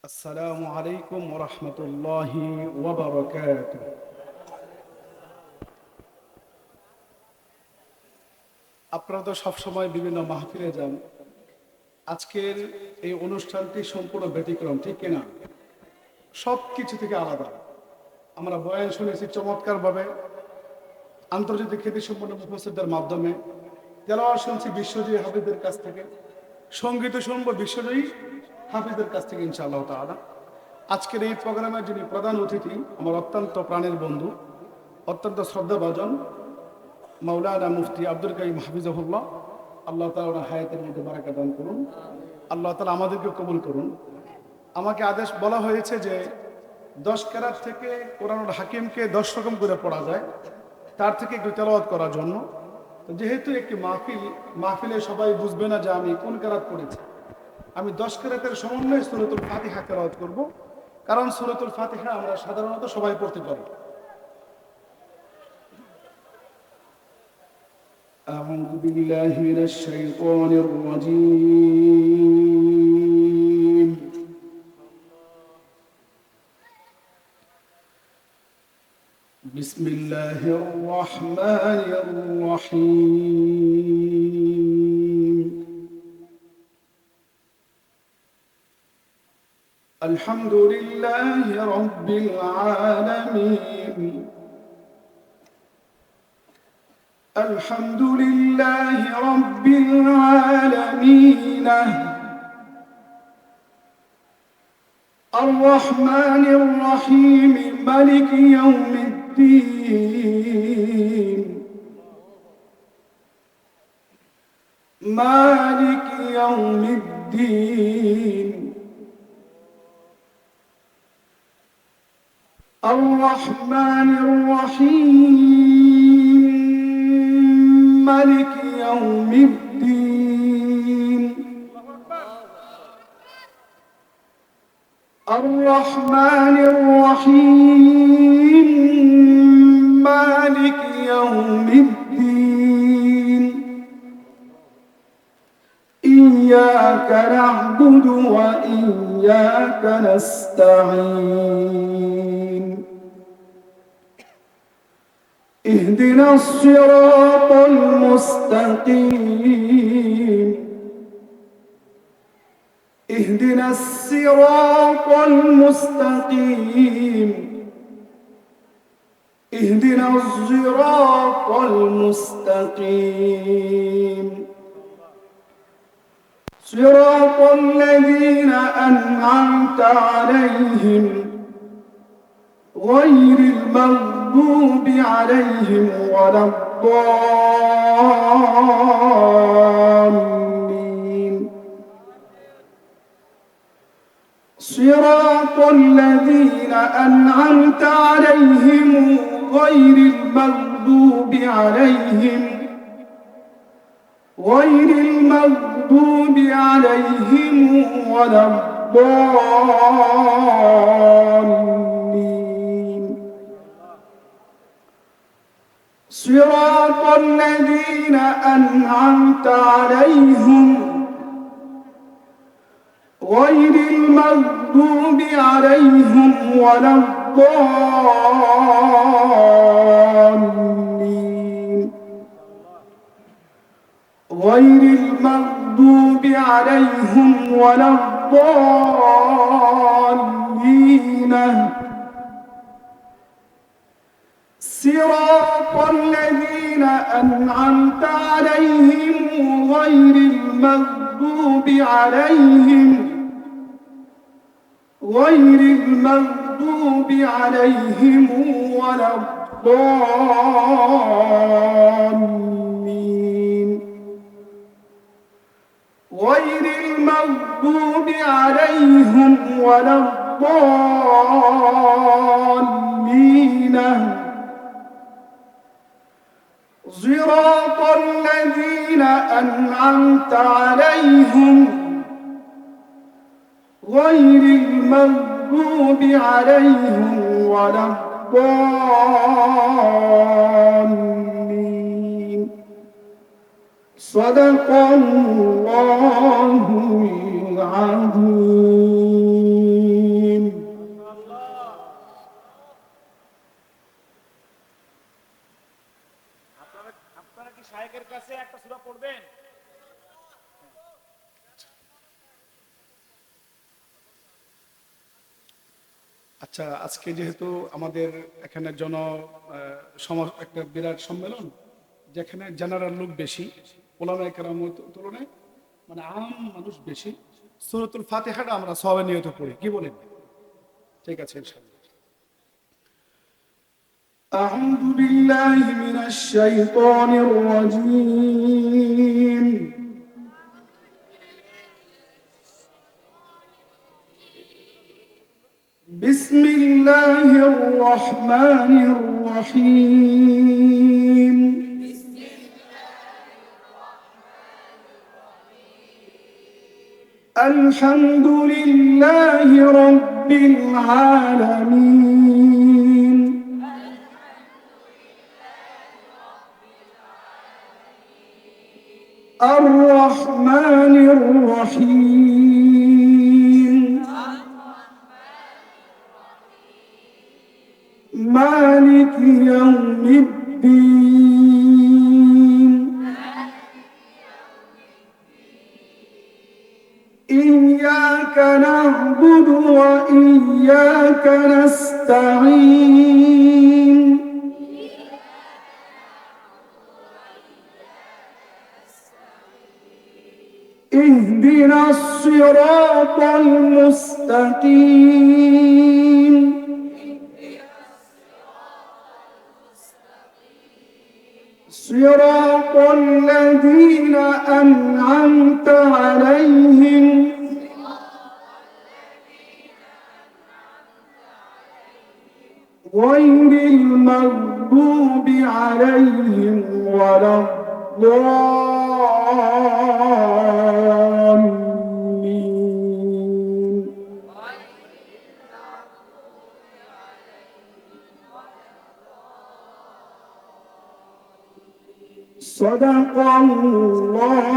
আসসালামু আলাইকুম ওয়া রাহমাতুল্লাহি ওয়া বারাকাতুহু। আপনারা তো সবসময় বিভিন্ন মাহফিলে যান। আজকের এই অনুষ্ঠানটি সম্পূর্ণ ব্যতিক্রম, ঠিক কিনা? সব কিছু থেকে আলাদা। আমরা বয়ান শুনেছি চমৎকারভাবে, আন্তর্জাতিক খ্যাতিসম্পন্ন মুফাসসিরদের মাধ্যমে। তেলাওয়াত শুনছি বিশ্বজয়ী হাফেজদের কাছ থেকে, সঙ্গীত শুনবো বিশ্বজয়ী হাফেজদের কাছ থেকে ইনশাআল্লাহ তাআলা। আজকের এই প্রোগ্রামের যিনি প্রধান অতিথি, আমার অত্যন্ত প্রাণের বন্ধু, অত্যন্ত শ্রদ্ধাভাজন মাওলানা মুফতি আব্দুল কাইয়ুম হাফিজাহুল্লাহ। আল্লাহ তাআলা ওনার হায়াতের মধ্যে বারাকা দান করুন। আল্লাহ তাআলা আমাদেরকে কবুল করুন। আমাকে আদেশ বলা হয়েছে যে 10 কেরাত থেকে কোরআনুল হাকিমকে 10 রকম করে পড়া যায়, তার থেকে একটু তেলাওয়াত করার জন্য। তো যেহেতু একটি মাহফিলে সবাই বুঝবে না যে আমি কোন কেরাত পড়েছি, আমি 10 কেরাতের সমন্বয়ে সূরাতুল ফাতিহা তেলাওয়াত করব। কারণ সূরাতুল ফাতিহা আমরা সাধারণত সবাই পড়তে পারি। أعوذ بالله من الشيطان الرجيم. بسم الله الرحمن الرحيم. الحمد لله رب العالمين. الحمد لله رب العالمين. الرحمن الرحيم مالك يوم الدين. مالك يوم الدين. الرحمن الرحيم مالك يوم الدين. الرحمن الرحيم مالك يوم الدين. إياك نعبد وإياك نستعين. اهدنا الصراط المستقيم. اهدنا الصراط المستقيم. اهدنا الصراط المستقيم. صراط الذين أنعمت عليهم غير المغضوب عليهم ولا الضالين. صراط الذين أنعمت عليهم غير المغضوب عليهم ولا الضالين. صراط الذين أنعمت عليهم غير المغضوب عليهم ولا الضالين. غير المغضوب عليهم ولا الضالين. صراط الذين أنعمت عليهم غير المغضوب عليهم ولا الضالين. غير المغضوب عليهم ولا الضالين. صراط الذين أنعمت عليهم غير المغضوب عليهم ولا الضالين. صدق الله العظيم. আচ্ছা, আজকে যেহেতু আমাদের এখানে একটা বিরাট সম্মেলন, যেখানে জেনারেল লোক বেশি, ওলামায়ে কেরামের তুলনায় মানে আম মানুষ বেশি, সূরাতুল ফাতিহাটা আমরা সবাই নিয়ত পড়ি, কি বলেন? ঠিক আছে, ইনশাআল্লাহ। أعوذ بالله من الشيطان الرجيم. بسم الله الرحمن الرحيم. الحمد لله رب العالمين. الرحمن الرحيم. مالك يوم الدين. إياك نعبد وإياك نستعين. اهدنا الصراط المستقيم. صراط الذين أنعمت عليهم غير المغضوب عليهم ولا الضالين. صدق الله